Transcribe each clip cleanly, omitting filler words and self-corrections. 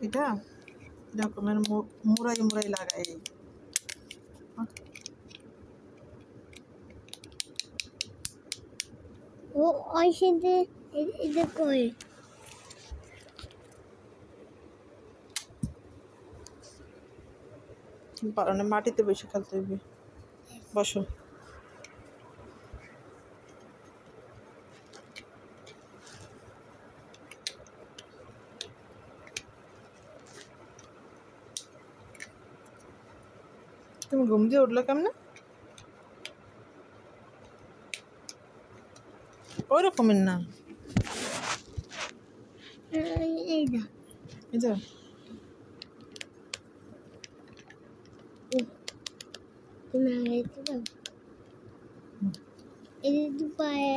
এটা এরকমের মুড়াই মুড়াই লাগাই ও ওই সাথে এটা কই পারো না, মাটিতে বসে খেলতে হবে। বসো। তুমি ঘুম দিয়ে উঠলো কেমনে? ওই রকমের না, এইটা এটা না এটা তো এটা তো পায়ে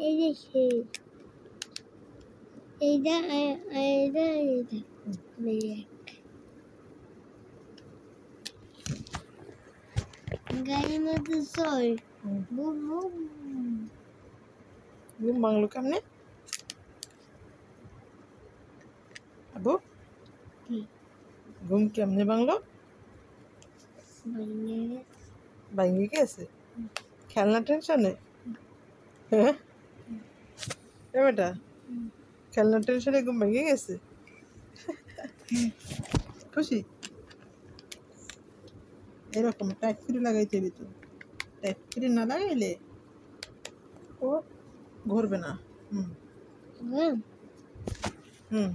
এই যে সেই এইটা এইটা এইটা গাড়ির মধ্যে সই বুম বুম ঘুম ভাঙলো কেমনে আবু? ঘুম কেমনে ভাঙলো? ভাঙে গেছে খেলনা টেনশনে? হ্যাঁ বেটা, খেলনা টেনশনে ঘুম ভেঙে গেছে? খুশি? এরকম টাইট করে লাগাইতে হবে তো, টাইট করে না লাগাইলে ও ঘুরবে না। হুম হুম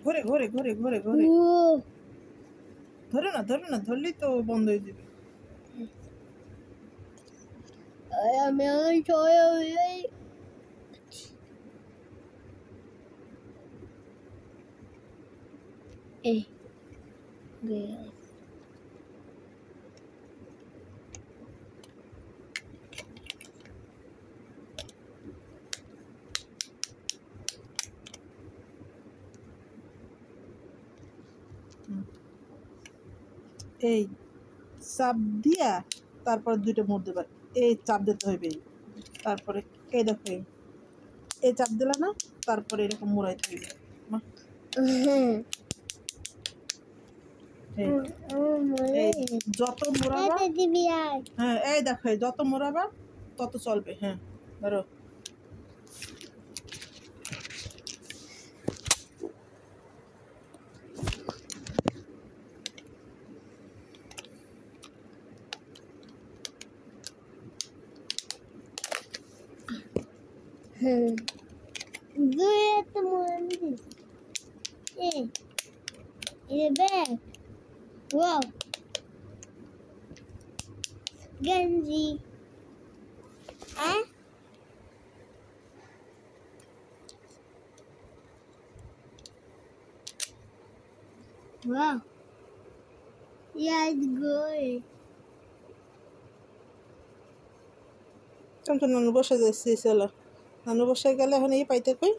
ঘুরে ঘুরে ঘুরে ঘুরে ঘুরে ধরে না, ধরে না, ধরলেই তো বন্ধ হয়ে যাবে। আমি এই এই চাপ দিয়া তারপর দুইটা মোড় দেবার, এই চাপ দিতে হবে, তারপরে এই দেখো এই চাপ দিলা না, তারপরে এরকম মোড়াইতে হবে। এই যত মোড়াবা, হ্যাঁ এই দেখো যত মোড়াবা তত চলবে। হ্যাঁ ধরো Wow. Genji. Wow. Yeah, it's good. নানু বসে যাচ্ছে, চলো নানু বসে গেলে এখন এই পাইতে কই